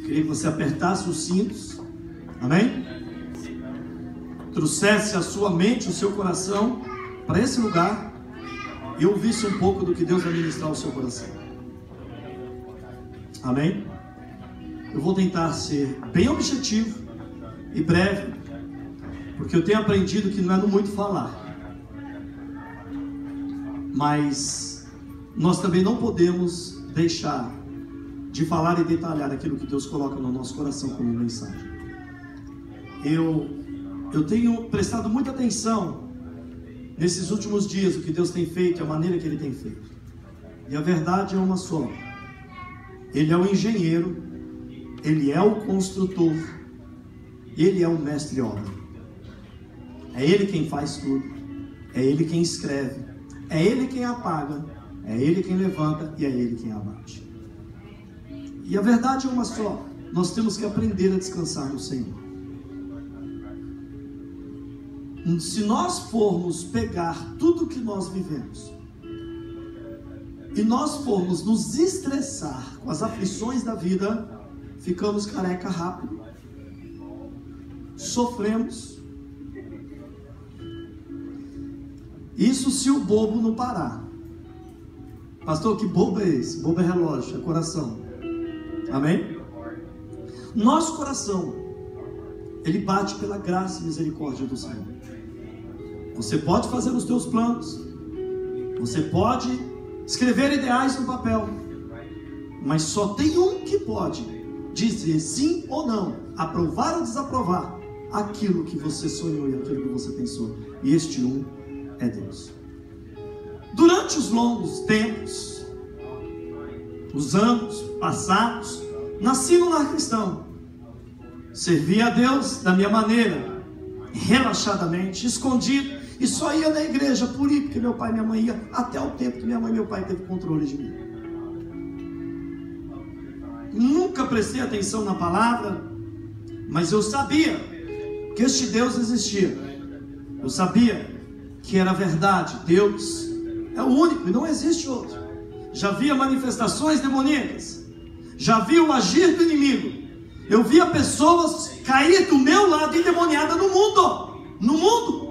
Queria que você apertasse os cintos, amém? Trouxesse a sua mente, o seu coração para esse lugar e ouvisse um pouco do que Deus vai ministrar ao seu coração, amém? Eu vou tentar ser bem objetivo e breve, porque eu tenho aprendido que não é no muito falar, mas nós também não podemos deixar de falar e detalhar aquilo que Deus coloca no nosso coração como mensagem. Eu tenho prestado muita atenção nesses últimos dias, o que Deus tem feito, a maneira que Ele tem feito. E a verdade é uma só: Ele é o engenheiro, Ele é o construtor, Ele é o mestre-obra. É Ele quem faz tudo, é Ele quem escreve, é Ele quem apaga, é Ele quem levanta e é Ele quem abate. E a verdade é uma só: nós temos que aprender a descansar no Senhor. Se nós formos pegar tudo que nós vivemos e nós formos nos estressar com as aflições da vida, ficamos careca rápido, sofremos. Isso se o bobo não parar. Pastor, que bobo é esse? Bobo é relógio, é coração. Amém? Nosso coração, ele bate pela graça e misericórdia do Senhor. Você pode fazer os teus planos, você pode escrever ideais no papel, mas só tem um que pode dizer sim ou não, aprovar ou desaprovar aquilo que você sonhou e aquilo que você pensou. E este um é Deus. Durante os longos tempos, os anos passados, nasci no lar cristão, servia a Deus da minha maneira, relaxadamente, escondido, e só ia na igreja por ir, porque meu pai e minha mãe iam, até o tempo que minha mãe e meu pai teve controle de mim. Nunca prestei atenção na palavra, mas eu sabia que este Deus existia. Eu sabia que era verdade. Deus é o único e não existe outro. Já via manifestações demoníacas, já vi o agir do inimigo. Eu via pessoas cair do meu lado endemoniadas no mundo.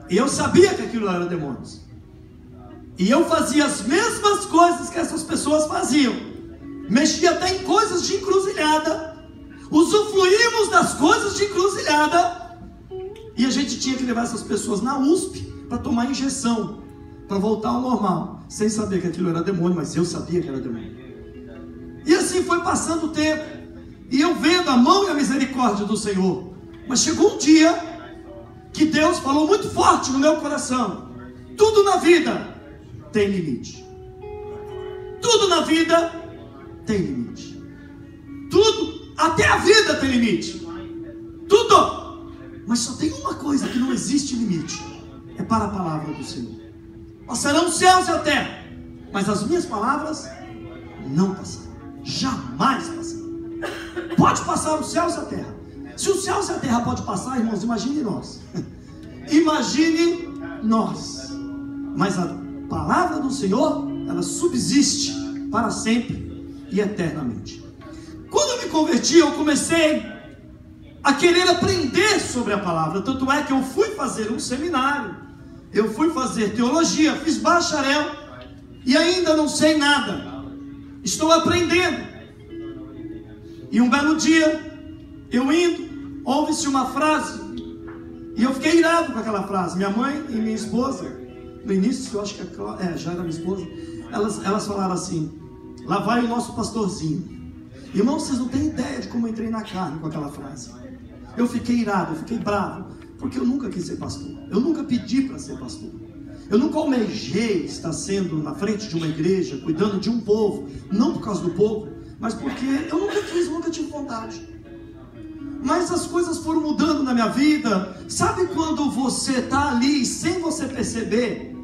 E eu sabia que aquilo era demônios. E eu fazia as mesmas coisas que essas pessoas faziam. Mexia até em coisas de encruzilhada. Usufruímos das coisas de encruzilhada. E a gente tinha que levar essas pessoas na USP para tomar injeção, para voltar ao normal, sem saber que aquilo era demônio, mas eu sabia que era demônio. E assim foi passando o tempo, e eu vendo a mão e a misericórdia do Senhor. Mas chegou um dia que Deus falou muito forte no meu coração: tudo na vida tem limite. Tudo na vida tem limite. Tudo, até a vida tem limite. Tudo. Mas só tem uma coisa que não existe limite: é para a palavra do Senhor. Passarão os céus e a terra, mas as minhas palavras não passarão. Jamais passarão. Pode passar os céus e a terra. Se os céus e a terra pode passar, irmãos, imagine nós. Imagine nós. Mas a palavra do Senhor, ela subsiste para sempre e eternamente. Quando eu me converti, eu comecei a querer aprender sobre a palavra. Tanto é que eu fui fazer um seminário, eu fui fazer teologia, fiz bacharel e ainda não sei nada. Estou aprendendo. E um belo dia, eu indo, ouve-se uma frase, e eu fiquei irado com aquela frase. Minha mãe e minha esposa, no início, eu acho que já era minha esposa, elas falaram assim: lá vai o nosso pastorzinho. Irmão, vocês não têm ideia de como eu entrei na carne com aquela frase. Eu fiquei irado, eu fiquei bravo, porque eu nunca quis ser pastor. Eu nunca pedi para ser pastor. Eu nunca almejei estar sendo na frente de uma igreja, cuidando de um povo, não por causa do povo, mas porque eu nunca quis, nunca tive vontade. Mas as coisas foram mudando na minha vida. Sabe quando você está ali, sem você perceber,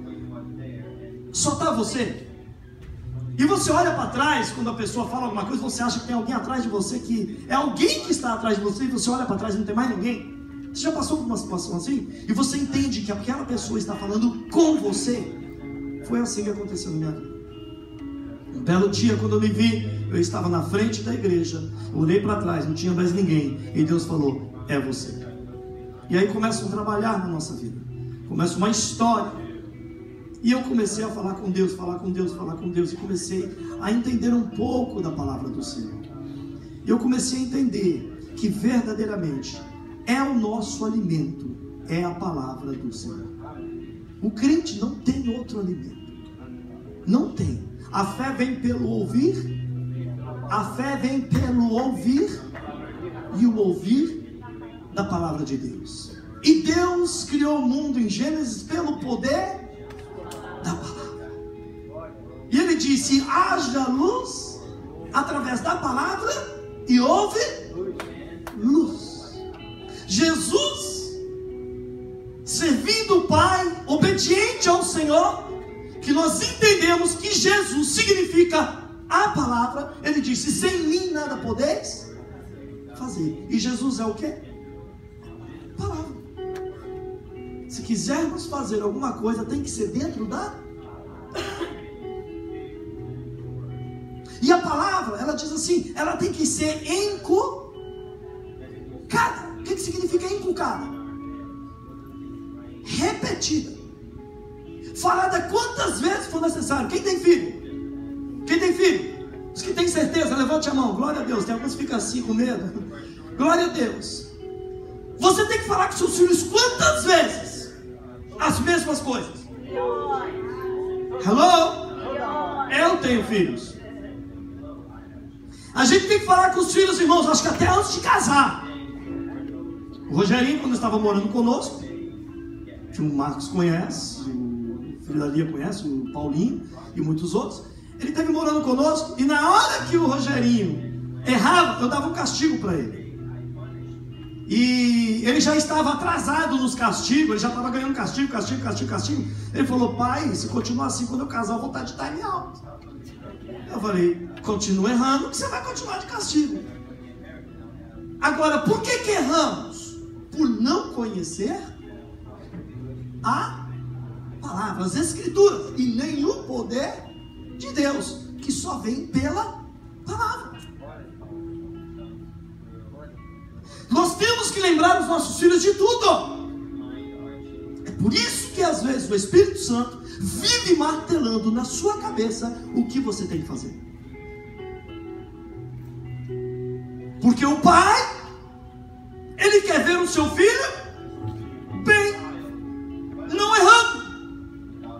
só está você? E você olha para trás, quando a pessoa fala alguma coisa, você acha que tem alguém atrás de você, que é alguém que está atrás de você, e você olha para trás e não tem mais ninguém. Você já passou por uma situação assim? E você entende que aquela pessoa está falando com você? Foi assim que aconteceu na minha vida. Um belo dia, quando eu me vi, eu estava na frente da igreja, eu olhei para trás, não tinha mais ninguém, e Deus falou: é você. E aí começa um trabalhar na nossa vida, começa uma história. E eu comecei a falar com Deus, falar com Deus, falar com Deus, e comecei a entender um pouco da palavra do Senhor. E eu comecei a entender que verdadeiramente é o nosso alimento, é a palavra do Senhor. O crente não tem outro alimento, não tem. A fé vem pelo ouvir, a fé vem pelo ouvir, e o ouvir da palavra de Deus. E Deus criou o mundo em Gênesis pelo poder da palavra. E Ele disse: haja luz através da palavra, e houve luz. Jesus, servindo o Pai, obediente ao Senhor, que nós entendemos que Jesus significa a palavra. Ele disse: sem mim nada podeis fazer. E Jesus é o quê? Palavra. Se quisermos fazer alguma coisa, tem que ser dentro da. E a palavra, ela diz assim, ela tem que ser encucada. O que significa encucada? Repetida, falada quantas vezes for necessário. Quem tem filho? Quem tem filho? Os que têm certeza, levante a mão. Glória a Deus. Tem alguns que ficam assim com medo. Glória a Deus. Você tem que falar com seus filhos quantas vezes? As mesmas coisas. Hello? Eu tenho filhos. A gente tem que falar com os filhos, irmãos, acho que até antes de casar. O Rogerinho, quando estava morando conosco, que o Marcos conhece, o filho da Lia conhece, o Paulinho e muitos outros, ele esteve morando conosco, e na hora que o Rogerinho errava, eu dava um castigo para ele. E ele já estava atrasado nos castigos, ele já estava ganhando castigo. Ele falou: pai, se continuar assim, quando eu casar, eu vou estar de time out. Eu falei: continua errando, que você vai continuar de castigo. Agora, por que erramos? Por não conhecer a palavra, as escrituras, e nem o poder de Deus, que só vem pela palavra. Nós temos que lembrar os nossos filhos de tudo. É por isso que às vezes o Espírito Santo vive martelando na sua cabeça o que você tem que fazer. Porque o pai, ele quer ver o seu filho bem, não errando,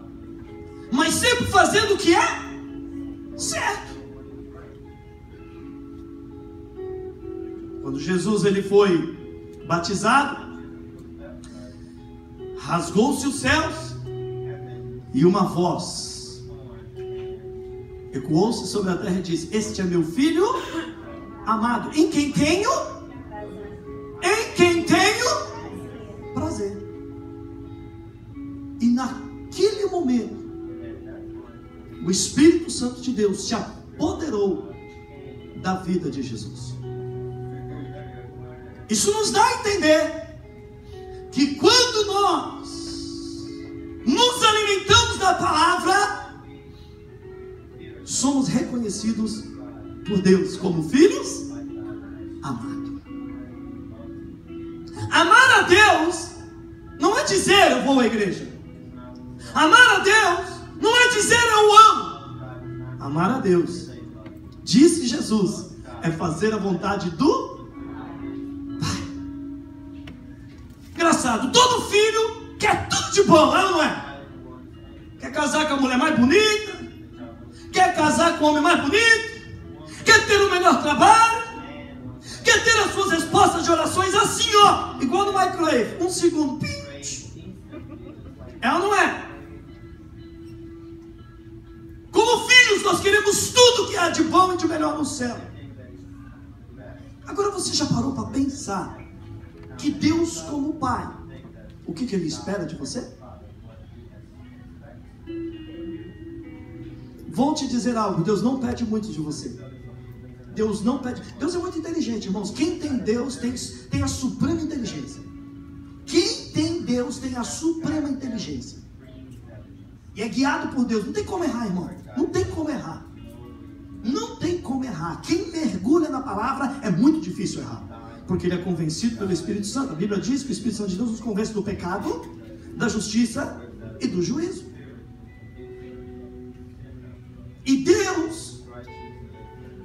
mas sempre fazendo o que é certo. Quando Jesus ele foi batizado, rasgou-se os céus, e uma voz ecoou-se sobre a terra e disse: este é meu filho amado, em quem tenho prazer. E naquele momento, o Espírito Santo de Deus se apoderou da vida de Jesus. Isso nos dá a entender que quando nós nos alimentamos da palavra, somos reconhecidos por Deus como filhos amados. Amar a Deus não é dizer eu vou à igreja. Amar a Deus não é dizer eu amo. Amar a Deus, disse Jesus, é fazer a vontade do engraçado, todo filho quer tudo de bom, é ou não é? Quer casar com a mulher mais bonita, quer casar com o homem mais bonito, quer ter o melhor trabalho, quer ter as suas respostas de orações assim, ó, igual no microwave, um segundo, é ou não é? Como filhos, nós queremos tudo que há de bom e de melhor no céu. Agora você já parou para pensar que Deus, como Pai, o que Ele espera de você? Vou te dizer algo: Deus não pede muito de você. Deus não pede. Deus é muito inteligente, irmãos. Quem tem Deus tem a suprema inteligência. Quem tem Deus tem a suprema inteligência. E é guiado por Deus. Não tem como errar, irmão. Não tem como errar. errar. Quem mergulha na palavra é muito difícil errar, porque ele é convencido pelo Espírito Santo. A Bíblia diz que o Espírito Santo de Deus nos convence do pecado, da justiça e do juízo. E Deus,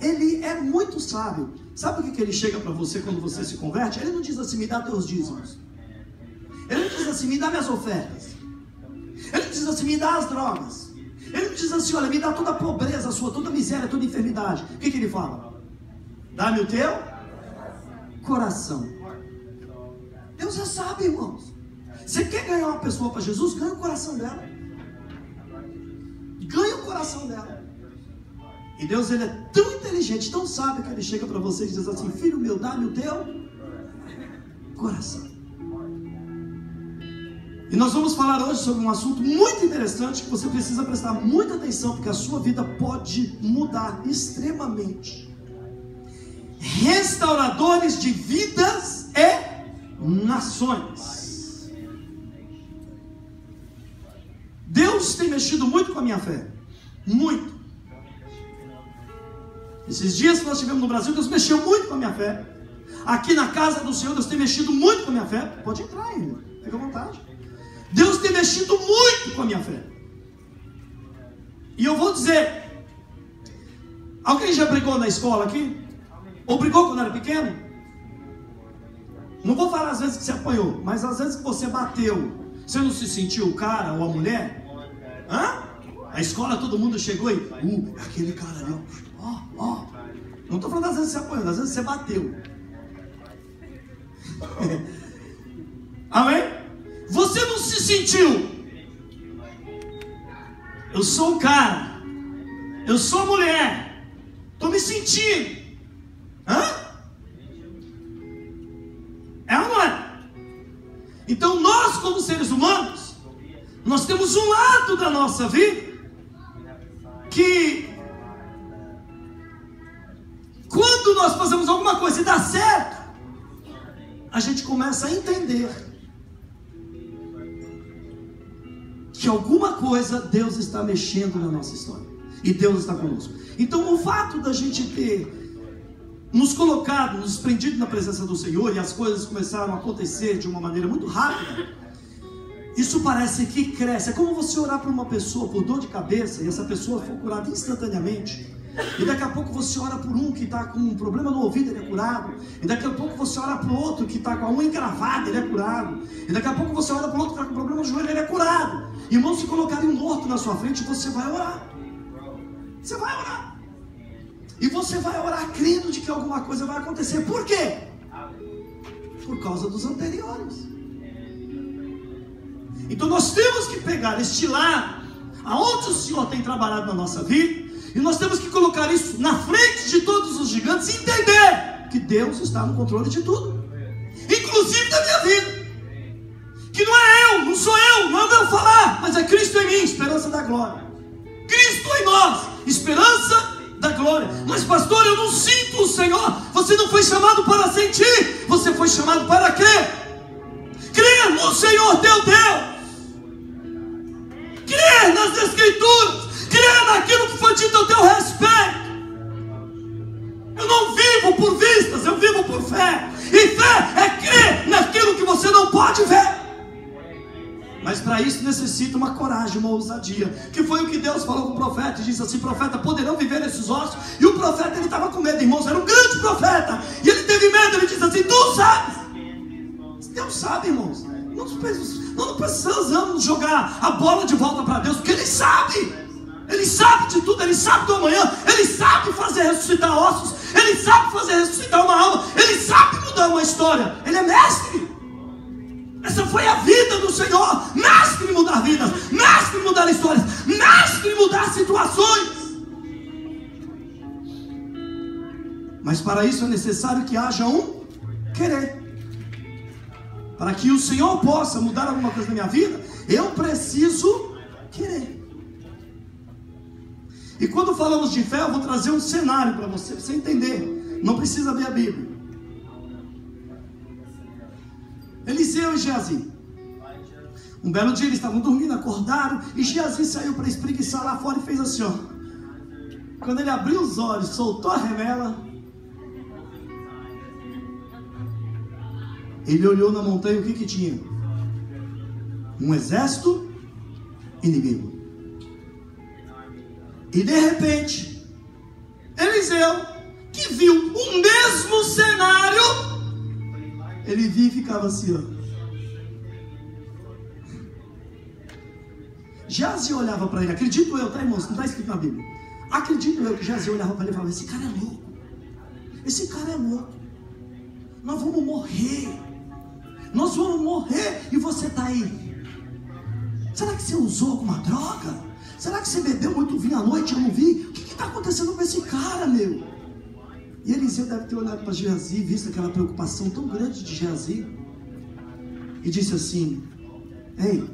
Ele é muito sábio. Sabe o que Ele chega para você quando você se converte? Ele não diz assim, me dá teus dízimos. Ele não diz assim, me dá minhas ofertas. Ele não diz assim, me dá as drogas. Ele não diz assim, olha, me dá toda a pobreza sua, toda a miséria, toda a enfermidade. O que Ele fala? Dá-me o teu coração. Deus já sabe, irmãos. Você quer ganhar uma pessoa para Jesus? Ganha o coração dela. Ganha o coração dela. E Deus, Ele é tão inteligente, tão sábio, que Ele chega para você e diz assim, filho meu, dá-me o teu coração. E nós vamos falar hoje sobre um assunto muito interessante, que você precisa prestar muita atenção, porque a sua vida pode mudar extremamente. Restauradores de vidas e nações. Deus tem mexido muito com a minha fé. Muito. Esses dias que nós tivemos no Brasil, Deus mexeu muito com a minha fé. Aqui na casa do Senhor, Deus tem mexido muito com a minha fé. Pode entrar ainda, fica à vontade. Deus tem mexido muito com a minha fé. E eu vou dizer, alguém já brigou na escola aqui? Ou brigou quando era pequeno? Não vou falar às vezes que você apanhou, mas às vezes que você bateu, você não se sentiu o cara ou a mulher? Hã? A escola todo mundo chegou e aquele cara ali, ó. Não estou falando às vezes que você apanhou, às vezes você bateu. Amém? Você não se sentiu? Eu sou o cara, eu sou a mulher, estou me sentindo. Hã? É ou não é? Então nós, como seres humanos, nós temos um lado da nossa vida que, quando nós fazemos alguma coisa e dá certo, a gente começa a entender que alguma coisa Deus está mexendo na nossa história, e Deus está conosco. Então o fato da gente ter nos colocado, nos prendido na presença do Senhor, e as coisas começaram a acontecer de uma maneira muito rápida, isso parece que cresce. É como você orar para uma pessoa por dor de cabeça, e essa pessoa for curada instantaneamente, e daqui a pouco você ora por um que está com um problema no ouvido, ele é curado, e daqui a pouco você ora para o outro que está com a unha encravada, ele é curado, e daqui a pouco você ora para o outro que está com problema no joelho, ele é curado. Irmão, se colocarem um morto na sua frente, você vai orar. Você vai orar. E você vai orar crendo de que alguma coisa vai acontecer. Por quê? Por causa dos anteriores. Então nós temos que pegar este lado, aonde o Senhor tem trabalhado na nossa vida, e nós temos que colocar isso na frente de todos os gigantes e entender que Deus está no controle de tudo, inclusive da minha vida. Que não é eu, não sou eu, não é o meu falar, mas é Cristo em mim, esperança da glória. Cristo em nós, esperança da glória. Mas pastor, eu não sinto o Senhor. Você não foi chamado para sentir, você foi chamado para crer. Crer no Senhor teu Deus, crer nas Escrituras, crer naquilo que foi dito ao teu respeito. Eu não vivo por vistas, eu vivo por fé. E fé é crer naquilo que você não pode ver. Mas para isso necessita uma coragem, uma ousadia, que foi o que Deus falou com o profeta. E disse assim: profeta, poderão viver esses ossos? E o profeta, ele estava com medo, irmãos, era um grande profeta, e ele teve medo. Ele disse assim: tu sabes. Deus sabe, irmãos. Não precisamos jogar a bola de volta para Deus, porque Ele sabe. Ele sabe de tudo, Ele sabe do amanhã, Ele sabe fazer ressuscitar ossos, Ele sabe fazer ressuscitar uma alma, Ele sabe mudar uma história. Ele é mestre. Essa foi a vida do Senhor. Mestre em mudar vidas, mestre em mudar histórias, mestre em mudar situações. Mas para isso é necessário que haja um querer. Para que o Senhor possa mudar alguma coisa na minha vida, eu preciso querer. E quando falamos de fé, eu vou trazer um cenário para você entender. Não precisa ler a Bíblia. Eliseu e Geazi. Um belo dia eles estavam dormindo, acordaram, e Geazi saiu para espreguiçar lá fora e fez assim, ó. Quando ele abriu os olhos, soltou a remela, ele olhou na montanha, o que tinha? Um exército inimigo. E de repente, Eliseu, que viu o mesmo cenário, ele via e ficava assim, ó. Geazi olhava para ele, acredito eu, tá, irmãos? Não está escrito na Bíblia. Acredito eu que Geazi olhava para ele e falava: esse cara é louco. Esse cara é louco. Nós vamos morrer. Nós vamos morrer e você está aí. Será que você usou alguma droga? Será que você bebeu muito vinho à noite e eu não vi? O que está acontecendo com esse cara, meu? E Eliseu deve ter olhado para Geazi, visto aquela preocupação tão grande de Geazi, e disse assim: ei,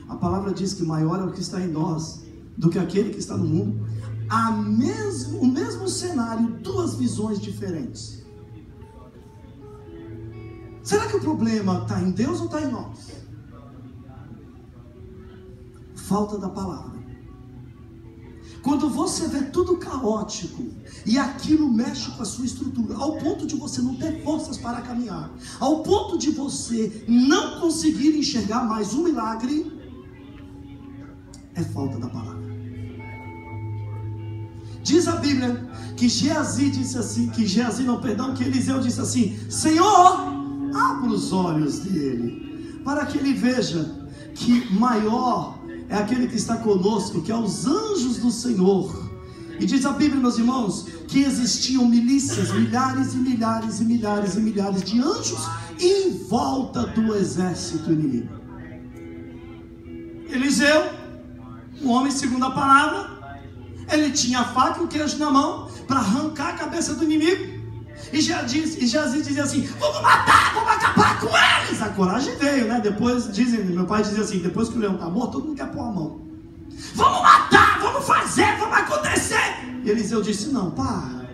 a palavra diz que maior é o que está em nós do que aquele que está no mundo. O mesmo cenário, duas visões diferentes. Será que o problema está em Deus ou está em nós? Falta da palavra. Quando você vê tudo caótico e aquilo mexe com a sua estrutura, ao ponto de você não ter forças para caminhar, ao ponto de você não conseguir enxergar mais um milagre, é falta da palavra. Diz a Bíblia que Geazi disse assim, que Eliseu disse assim: Senhor, abra os olhos dele, para que ele veja que maior é aquele que está conosco, que é os anjos do Senhor. E diz a Bíblia, meus irmãos, que existiam milícias, milhares e milhares e milhares e milhares de anjos em volta do exército inimigo. Eliseu, um homem segundo a palavra, ele tinha a faca e o queijo na mão para arrancar a cabeça do inimigo. E Geazi dizia assim: vamos matar, vamos acabar com eles. A coragem veio, né? Depois dizem, meu pai dizia assim: depois que o leão está morto, todo mundo quer pôr a mão. Vamos matar, vamos fazer, vamos acontecer. E Eliseu disse: não, para.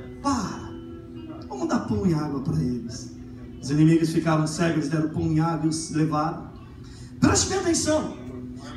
Vamos dar pão e água para eles. Os inimigos ficaram cegos, eles deram pão e água e os levaram. Preste bem atenção.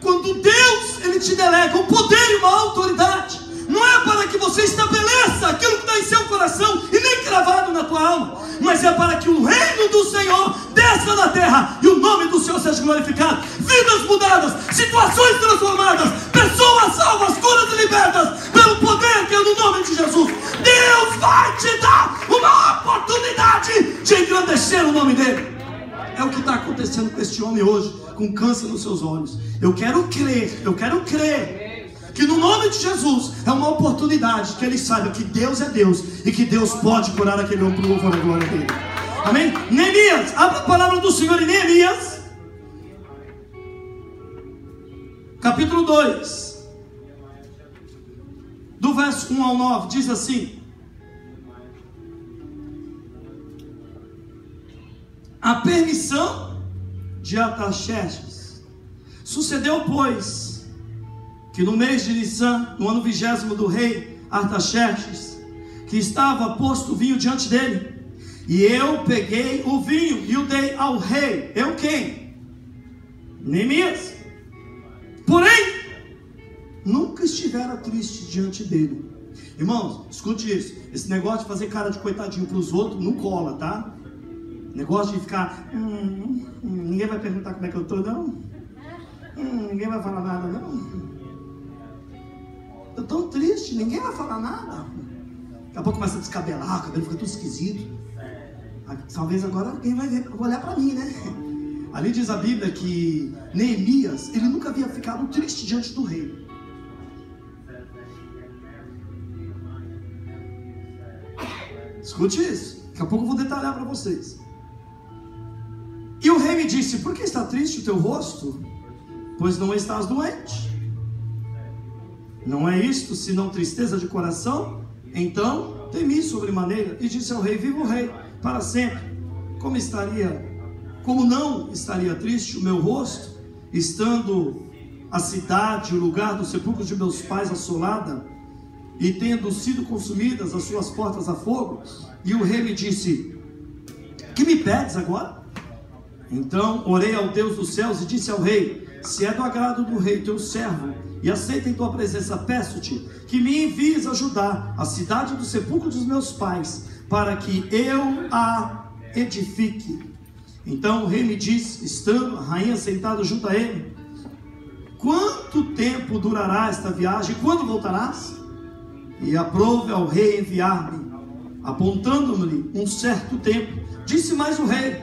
Quando Deus, Ele te delega um poder e uma autoridade, não é para que você estabeleça aquilo que está em seu coração e nem cravado na tua alma, mas é para que o reino do Senhor desça na terra e o nome do Senhor seja glorificado. Vidas mudadas, situações transformadas, pessoas salvas, curas e libertas pelo poder que é no nome de Jesus. Deus vai te dar uma oportunidade de engrandecer o nome dele. É o que está acontecendo com este homem hoje, com câncer nos seus olhos. Eu quero crer que no nome de Jesus é uma oportunidade que ele saiba que Deus é Deus e que Deus pode curar aquele homem por louvor da glória dele. Amém? Neemias, abra a palavra do Senhor em Neemias, capítulo 2, do verso 1 ao 9, diz assim: a permissão de Artaxerxes. Sucedeu, pois, que no mês de Nissan, no ano 20º do rei Artaxerxes, que estava posto o vinho diante dele, e eu peguei o vinho e o dei ao rei. Eu quem? Neemias. Porém, nunca estivera triste diante dele. Irmãos, escute isso. Esse negócio de fazer cara de coitadinho para os outros não cola, tá? Negócio de ficar ninguém vai perguntar como é que eu estou, não. Ninguém vai falar nada, não. Eu estou tão triste, ninguém vai falar nada. Daqui a pouco começa a descabelar, o cabelo fica tudo esquisito. Talvez agora alguém vai olhar para mim, né? Ali diz a Bíblia que Neemias, ele nunca havia ficado triste diante do rei. Escute isso, daqui a pouco eu vou detalhar para vocês. E o rei me disse: por que está triste o teu rosto? Pois não estás doente. Não é isto senão tristeza de coração? Então temi sobremaneira e disse ao rei: viva o rei para sempre. Como não estaria triste o meu rosto, estando a cidade, o lugar do sepulcro de meus pais assolada, e tendo sido consumidas as suas portas a fogo? E o rei me disse: que me pedes agora? Então orei ao Deus dos céus e disse ao rei: se é do agrado do rei teu servo, e aceita em tua presença, peço-te que me envies a Judá, a cidade do sepulcro dos meus pais, para que eu a edifique. Então o rei me disse, estando a rainha sentada junto a ele: quanto tempo durará esta viagem? Quando voltarás? E aprove ao rei enviar-me, apontando-me um certo tempo. Disse mais o rei: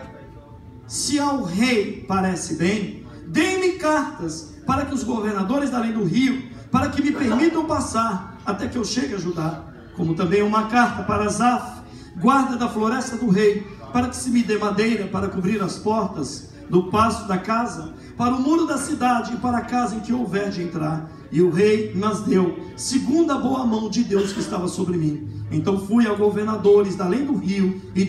se ao rei parece bem, dê-me cartas para que os governadores da além do rio, para que me permitam passar até que eu chegue a Judá, como também uma carta para Asaf, guarda da floresta do rei, para que se me dê madeira para cobrir as portas do passo da casa, para o muro da cidade e para a casa em que houver de entrar. E o rei nas deu, segundo a boa mão de Deus que estava sobre mim. Então fui aos governadores da além do rio e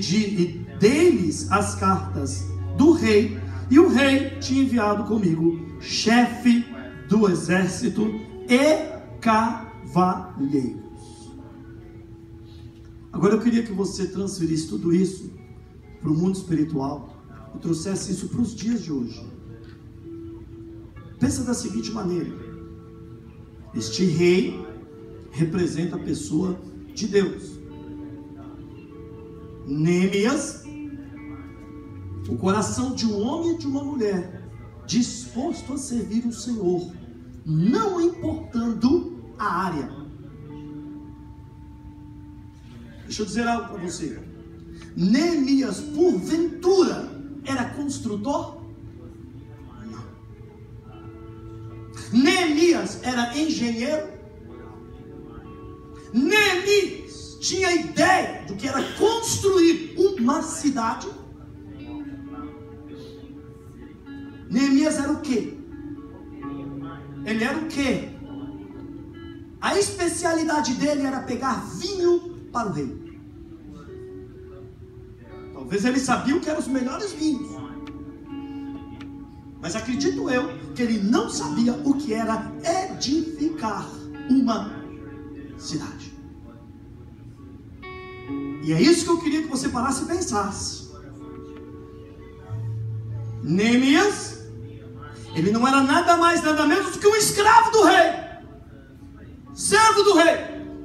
dei-lhes as cartas do rei, e o rei tinha enviado comigo chefe do exército e cavalheiros. Agora eu queria que você transferisse tudo isso para o mundo espiritual e trouxesse isso para os dias de hoje. Pensa da seguinte maneira: este rei representa a pessoa de Deus. Neemias, o coração de um homem e de uma mulher disposto a servir o Senhor, não importando a área. Deixa eu dizer algo para você. Neemias, porventura, era construtor? Não. Neemias era engenheiro? Neemias tinha ideia do que era construir uma cidade? Neemias era o quê? Ele era o quê? A especialidade dele era pegar vinho para o rei. Talvez ele sabia o que eram os melhores vinhos, mas acredito eu que ele não sabia o que era edificar uma cidade. E é isso que eu queria que você parasse e pensasse. Neemias, ele não era nada mais, nada menos do que um escravo do rei, servo do rei,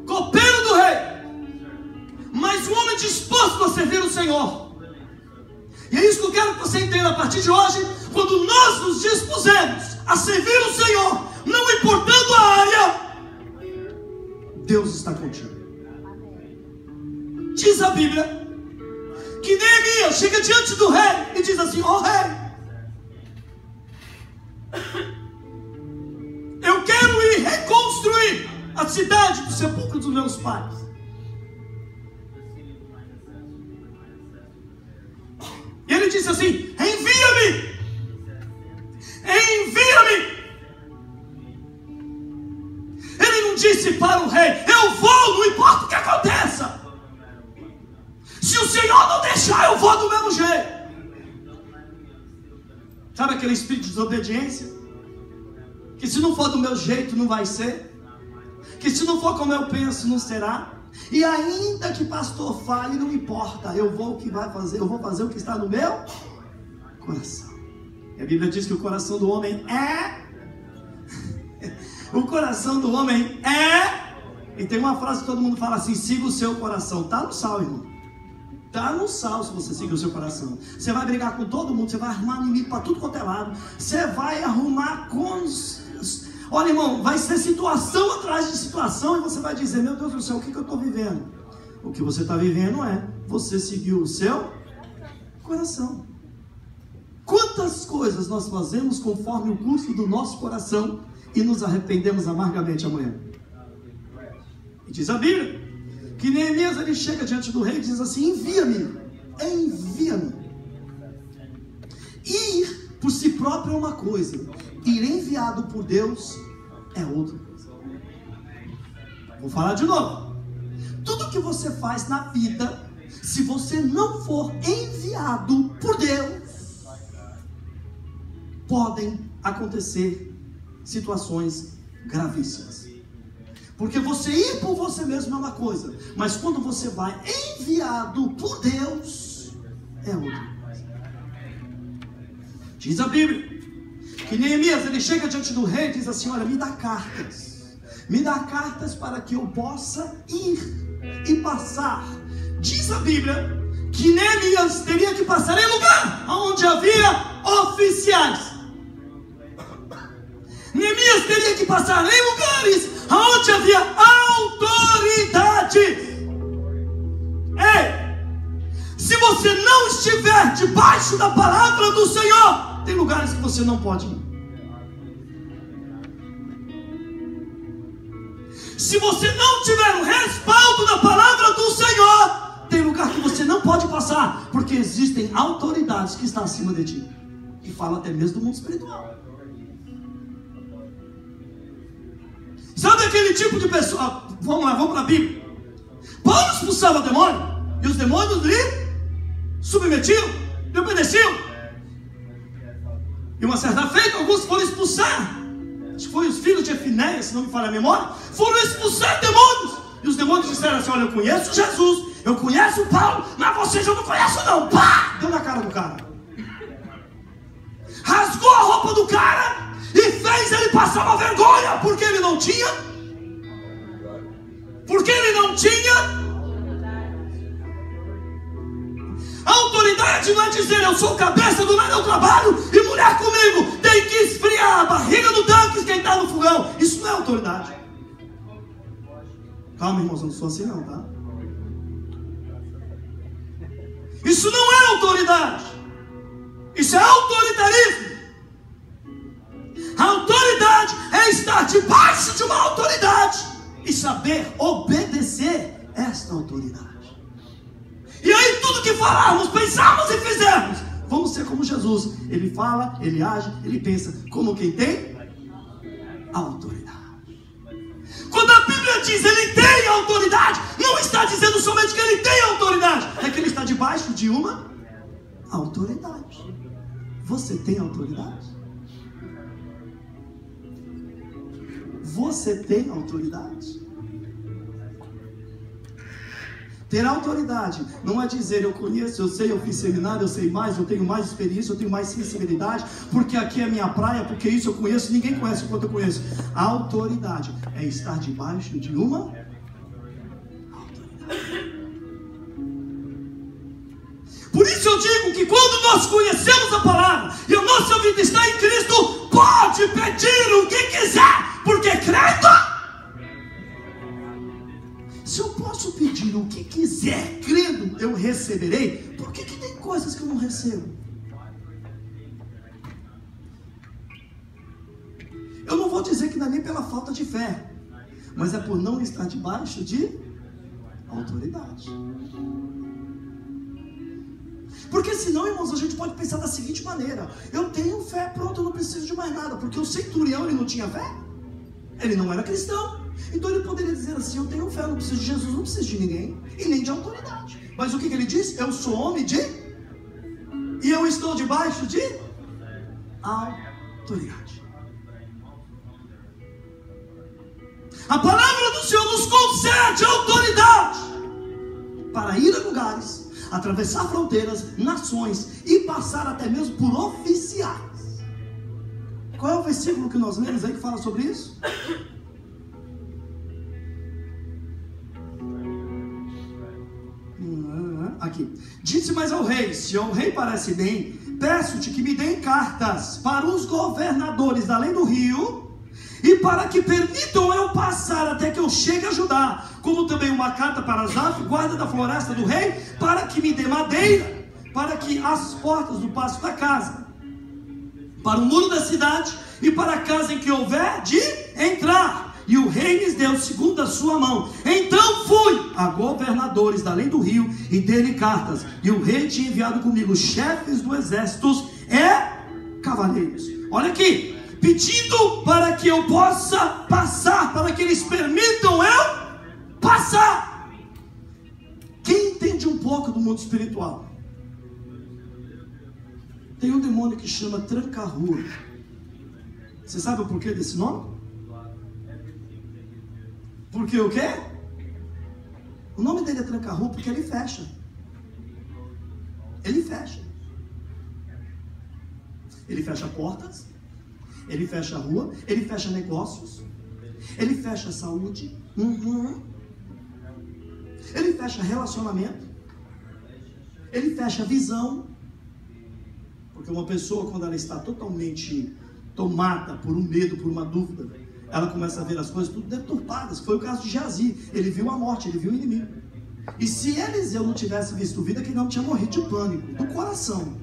copeiro do rei, mas um homem disposto a servir o Senhor. E é isso que eu quero que você entenda a partir de hoje. Quando nós nos dispusemos a servir o Senhor, não importando a área, Deus está contigo. Diz a Bíblia que Neemias chega diante do rei e diz assim: ó rei, eu quero ir reconstruir a cidade do sepulcro dos meus pais. E ele disse assim: envia-me, envia-me. Ele não disse para o rei: eu vou, não importa o que aconteça. Se o Senhor não deixar, eu vou do mesmo jeito. Sabe aquele espírito de desobediência? Que se não for do meu jeito, não vai ser. Que se não for como eu penso, não será. E ainda que pastor fale, não importa, eu vou fazer o que está no meu coração. E a Bíblia diz que o coração do homem o coração do homem e tem uma frase que todo mundo fala assim: siga o seu coração. Está no sal, irmão. Está no sal se você seguir o seu coração. Você vai brigar com todo mundo, você vai arrumar inimigo para tudo quanto é lado, você vai arrumar olha, irmão, vai ser situação atrás de situação, e você vai dizer: meu Deus do céu, o que eu estou vivendo? O que você está vivendo é você seguiu o seu coração. Quantas coisas nós fazemos conforme o curso do nosso coração e nos arrependemos amargamente amanhã? E diz a Bíblia que Neemias, ele chega diante do rei e diz assim: envia-me, envia-me. Ir por si próprio é uma coisa, ir enviado por Deus é outra coisa. Vou falar de novo. Tudo que você faz na vida, se você não for enviado por Deus, podem acontecer situações gravíssimas. Porque você ir por você mesmo é uma coisa, mas quando você vai enviado por Deus, é outra coisa. Diz a Bíblia que Neemias, ele chega diante do rei e diz assim: olha, me dá cartas para que eu possa ir e passar. Diz a Bíblia que Neemias teria que passar em lugar onde havia oficiais. Neemias teria que passar em lugares onde havia autoridade. Ei, se você não estiver debaixo da palavra do Senhor, tem lugares que você não pode ir. Se você não tiver o respaldo da palavra do Senhor, tem lugar que você não pode passar, porque existem autoridades que estão acima de ti, que falam até mesmo do mundo espiritual. Sabe aquele tipo de pessoa? Vamos lá, vamos para a Bíblia. Paulo expulsava demônio, e os demônios lhe submetiam, lhe obedeciam. E uma certa feita, alguns foram expulsar. Acho que foi os filhos de Efinéia, se não me falha a memória. Foram expulsar demônios. E os demônios disseram assim: olha, eu conheço Jesus, eu conheço Paulo, mas vocês eu não conheço não. Pá! Deu na cara do cara. Rasgou a roupa do cara e fez ele passar uma vergonha. Porque ele não tinha. Porque ele não tinha. A autoridade não é dizer: eu sou cabeça do meu trabalho e mulher comigo tem que esfriar a barriga do tanque, esquentar no fogão. Isso não é autoridade. Calma, irmãos, eu não sou assim não, tá? Isso não é autoridade. Isso é autoritarismo. A autoridade é estar debaixo de uma autoridade e saber obedecer esta autoridade. E aí tudo que falarmos, pensarmos e fizermos, vamos ser como Jesus. Ele fala, ele age, ele pensa como quem tem autoridade. Quando a Bíblia diz ele tem autoridade, não está dizendo somente que ele tem autoridade, é que ele está debaixo de uma autoridade. Você tem autoridade? Você tem autoridade? Ter autoridade não é dizer: eu conheço, eu sei, eu fiz seminário, eu sei mais, eu tenho mais experiência, eu tenho mais sensibilidade, porque aqui é minha praia, porque isso eu conheço, ninguém conhece o quanto eu conheço. A autoridade é estar debaixo de uma autoridade. Por isso eu digo que quando nós conhecemos a palavra e a nossa vida está em Cristo, pode pedir o que quiser, porque crendo. Se eu posso pedir o que quiser, crendo, eu receberei. Por que tem coisas que eu não recebo? Eu não vou dizer que não é nem pela falta de fé, mas é por não estar debaixo de autoridade. Porque senão, irmãos, a gente pode pensar da seguinte maneira: eu tenho fé, pronto, eu não preciso de mais nada. Porque o centurião, ele não tinha fé, ele não era cristão. Então ele poderia dizer assim: eu tenho fé, eu não preciso de Jesus, não preciso de ninguém, e nem de autoridade. Mas o que ele diz? Eu sou homem de... e eu estou debaixo de autoridade. A palavra do Senhor nos concede autoridade para ir a lugares, atravessar fronteiras, nações e passar até mesmo por oficiais. Qual é o versículo que nós lemos aí que fala sobre isso? Aqui. Disse mais ao rei: se ao rei parece bem, peço-te que me deem cartas para os governadores além do rio, e para que permitam eu passar até que eu chegue a Judá, como também uma carta para Asaf, guarda da floresta do rei, para que me dê madeira, para que as portas do passo da casa, para o muro da cidade e para a casa em que houver de entrar. E o rei lhes deu segundo a sua mão. Então fui a governadores da além do rio e dei-lhe cartas. E o rei tinha enviado comigo chefes do exército e cavaleiros. Olha aqui, pedindo para que eu possa passar, para que eles permitam eu passar. Quem entende um pouco do mundo espiritual? Tem um demônio que chama tranca-rua. Você sabe o porquê desse nome? Porque o quê? O nome dele é tranca-rua porque ele fecha. Ele fecha. Ele fecha portas, Ele fecha a rua, ele fecha negócios, ele fecha a saúde, ele fecha relacionamento, ele fecha a visão. Porque uma pessoa, quando ela está totalmente tomada por um medo, por uma dúvida, ela começa a ver as coisas tudo deturpadas. Foi o caso de Geazi. Ele viu a morte, ele viu o inimigo. E se Eliseu não tivesse visto vida, que não tinha morrido de pânico, do coração.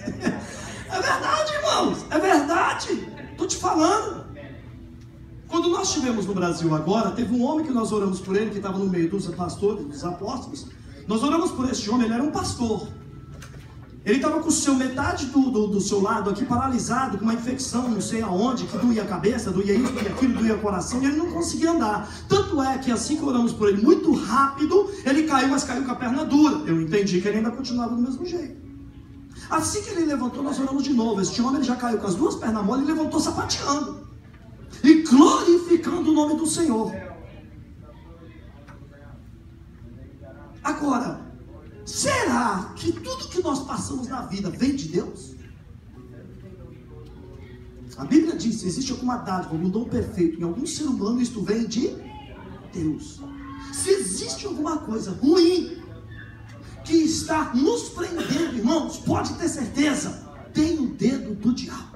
É verdade, irmãos, é verdade. Estou te falando. Quando nós estivemos no Brasil agora, teve um homem que nós oramos por ele, que estava no meio dos pastores, dos apóstolos. Nós oramos por esse homem, ele era um pastor. Ele estava com metade do seu lado aqui paralisado, com uma infecção, não sei aonde, que doía a cabeça, doía isso, doía aquilo, doía o coração, e ele não conseguia andar. Tanto é que assim que oramos por ele, muito rápido, ele caiu, mas caiu com a perna dura. Eu entendi que ele ainda continuava do mesmo jeito. Assim que ele levantou, nós oramos de novo. Este homem ele já caiu com as duas pernas mole e levantou sapateando e glorificando o nome do Senhor. Agora, será que tudo que nós passamos na vida vem de Deus? A Bíblia diz: se existe alguma dádiva, algum dom perfeito em algum ser humano, isto vem de Deus. Se existe alguma coisa ruim que está nos prendendo, irmãos, pode ter certeza, tem o dedo do diabo.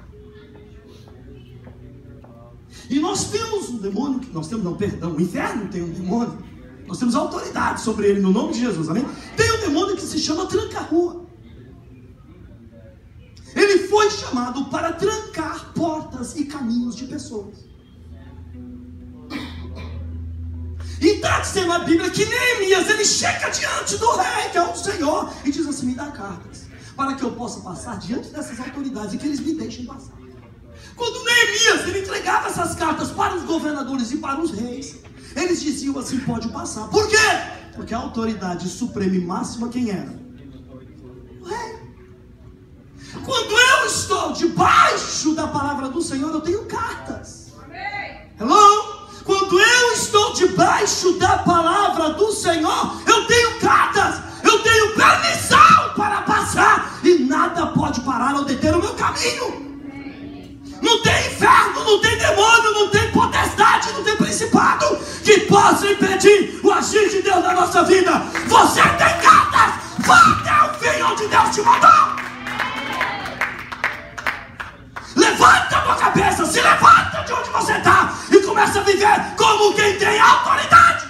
E nós temos um demônio, o inferno tem um demônio. Nós temos autoridade sobre ele no nome de Jesus, amém? Tem um demônio que se chama tranca-rua. Ele foi chamado para trancar portas e caminhos de pessoas. E está dizendo a Bíblia que Neemias, ele chega diante do rei, que é o Senhor, e diz assim: me dá cartas, para que eu possa passar diante dessas autoridades e que eles me deixem passar. Quando Neemias, ele entregava essas cartas para os governadores e para os reis, eles diziam assim: pode passar. Por quê? Porque a autoridade suprema e máxima quem era? O rei. Quando eu estou debaixo da palavra do Senhor, eu tenho cartas. Hello? Quando eu estou debaixo da palavra do Senhor, eu tenho cartas, eu tenho permissão para passar, e nada pode parar ou deter o meu caminho. Não tem inferno, não tem demônio, não tem potestade, não tem principado que possa impedir o agir de Deus na nossa vida. Você tem cartas, vá até o fim onde Deus te mandou. Levanta a tua cabeça, se levanta de onde você está e começa a viver como quem tem autoridade.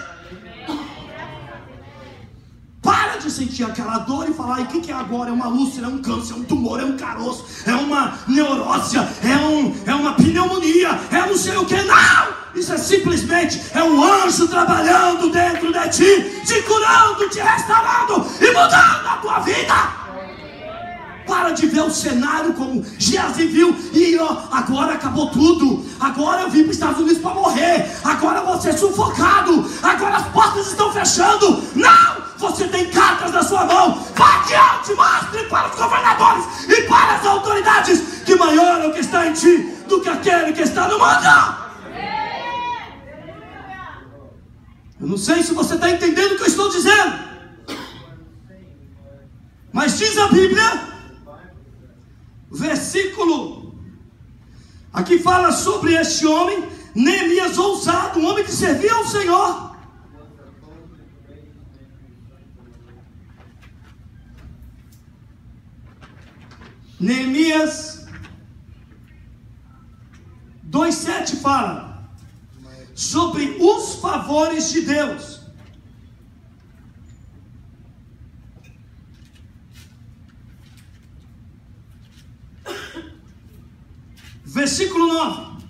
Para de sentir aquela dor e falar: e o que é agora? É uma úlcera, é um câncer, é um tumor, é um caroço, é uma neurose, é uma pneumonia, é não sei o que. Não! Isso é simplesmente um anjo trabalhando dentro de ti, te curando, te restaurando e mudando a tua vida. Para de ver o cenário como Geazi viu e agora acabou tudo. Agora eu vim para os Estados Unidos para morrer. Agora vou ser sufocado. Agora as portas estão fechando. Não! Você tem cartas na sua mão. Vá adiante, mostre para os governadores e para as autoridades que maior é o que está em ti do que aquele que está no mundo. Eu não sei se você está entendendo o que eu estou dizendo, mas diz a Bíblia, versículo aqui fala sobre este homem, Neemias ousado, um homem que servia ao Senhor. Neemias 2:7 fala sobre os favores de Deus. Versículo 9.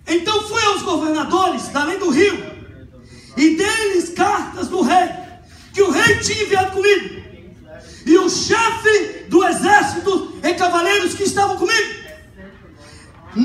Então fui aos governadores da além do rio e dei-lhes cartas do rei, que o rei tinha enviado comigo, e o chefe do exército e cavaleiros que estavam comigo.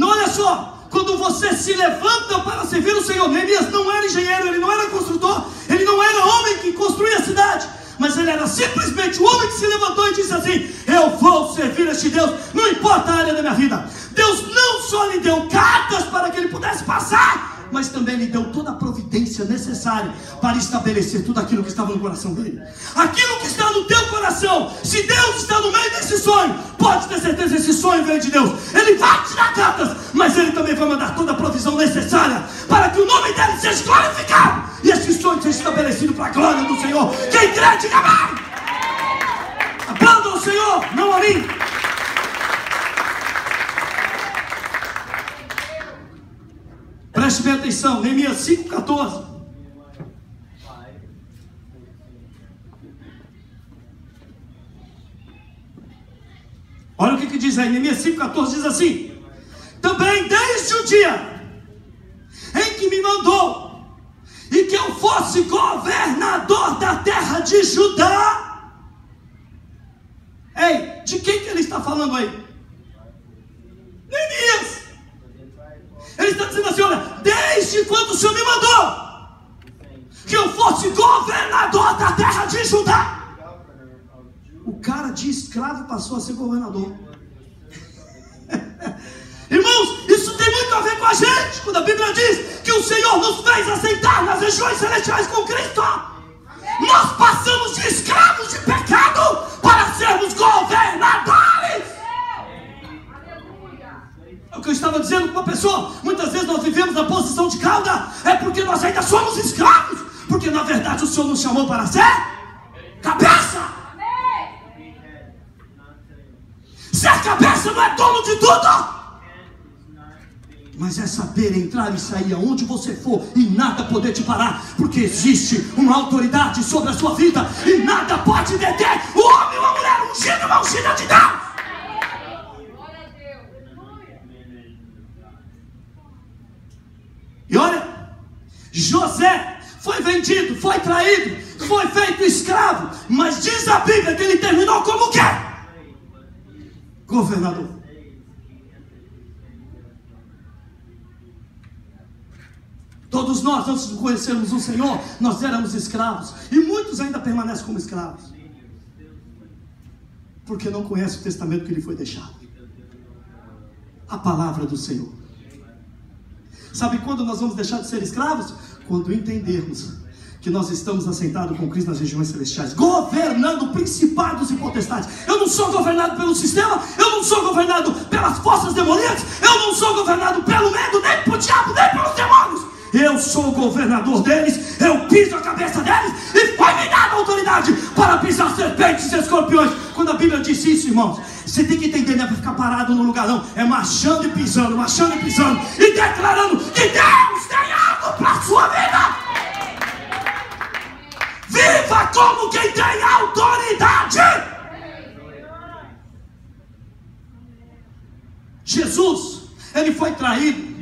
Olha só, quando você se levanta para servir o Senhor, Neemias não era engenheiro, ele não era construtor, ele não era homem que construía a cidade, mas ele era simplesmente o homem que se levantou e disse assim: eu vou servir este Deus, não importa a área da minha vida. Deus não só lhe deu cartas para que ele pudesse passar, mas também lhe deu toda a providência necessária para estabelecer tudo aquilo que estava no coração dele. Aquilo que está no teu coração, se Deus está no meio desse sonho, pode ter certeza que esse sonho veio de Deus. Ele vai te dar cartas, mas Ele também vai mandar toda a provisão necessária para que o nome dele seja glorificado e esse sonho seja estabelecido para a glória do Senhor. Quem crê, diga amém. Aplauda ao Senhor, não a mim. Preste bem atenção, Neemias 5,14. Olha o que diz aí, Neemias 5,14 diz assim: também desde o dia em que me mandou e que eu fosse governador da terra de Judá. Ei, de quem que ele está falando aí? Neemias. Ele está dizendo assim: olha, desde quando o Senhor me mandou que eu fosse governador da terra de Judá. O cara de escravo passou a ser governador. Irmãos, isso tem muito a ver com a gente. Quando a Bíblia diz que o Senhor nos fez assentar nas regiões celestiais com Cristo, nós passamos de escravos de pecado para sermos governadores. É o que eu estava dizendo com uma pessoa. Muitas vezes nós vivemos na posição de cauda, é porque nós ainda somos escravos, porque na verdade o Senhor nos chamou para ser cabeça. Ser cabeça não é dono de tudo, mas é saber entrar e sair aonde você for e nada poder te parar, porque existe uma autoridade sobre a sua vida e nada pode deter o homem ou a mulher ungido, uma ungida de Deus. E olha, José foi vendido, foi traído, foi feito escravo, mas diz a Bíblia que ele terminou como o quê? Governador. Todos nós, antes de conhecermos o Senhor, nós éramos escravos, e muitos ainda permanecem como escravos, porque não conhecem o testamento que lhe foi deixado, a palavra do Senhor. Sabe quando nós vamos deixar de ser escravos? Quando entendermos que nós estamos assentados com Cristo nas regiões celestiais, governando principados e potestades. Eu não sou governado pelo sistema, eu não sou governado pelas forças demoníacas, eu não sou governado pelo medo, nem pelo diabo, nem pelos demônios. Eu sou o governador deles, eu piso a cabeça deles, e foi me dada a autoridade para pisar serpentes e escorpiões. Quando a Bíblia diz isso, irmãos, você tem que entender, não é para ficar parado no lugar não, é marchando e pisando, e declarando que Deus tem algo para a sua vida. Viva como quem tem autoridade. Jesus, ele foi traído,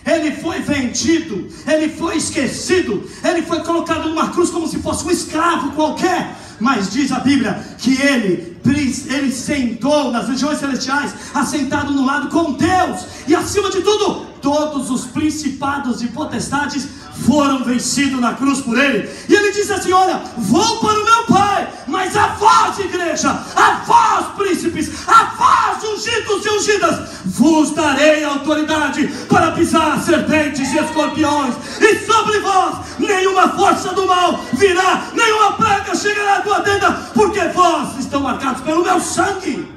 ele foi vendido, ele foi esquecido, ele foi colocado numa cruz como se fosse um escravo qualquer. Mas diz a Bíblia que ele sentou nas regiões celestiais, assentado no lado com Deus, e acima de tudo, todos os principados e potestades foram vencidos na cruz por ele. E ele disse assim: olha, vou para o meu Pai, mas a vós, igreja, a vós, príncipes, a vós, ungidos e ungidas, vos darei autoridade para pisar serpentes e escorpiões, e sobre vós nenhuma força do mal virá, nenhuma praga chegará à tua tenda, porque vós estão marcados pelo meu sangue.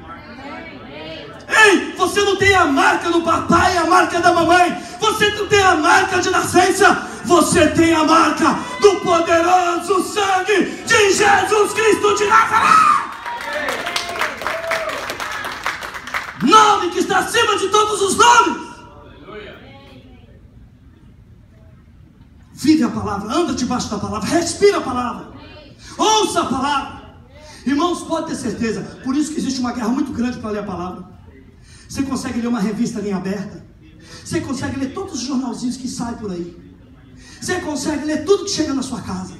Ei, você não tem a marca do papai, a marca da mamãe, você não tem a marca de nascença, você tem a marca do poderoso sangue de Jesus Cristo de Nazaré. Nome que está acima de todos os nomes. Vive a palavra, anda debaixo da palavra, respira a palavra, ouça a palavra. Irmãos, pode ter certeza, por isso que existe uma guerra muito grande para ler a palavra. Você consegue ler uma revista linha aberta, você consegue ler todos os jornalzinhos que saem por aí, você consegue ler tudo que chega na sua casa,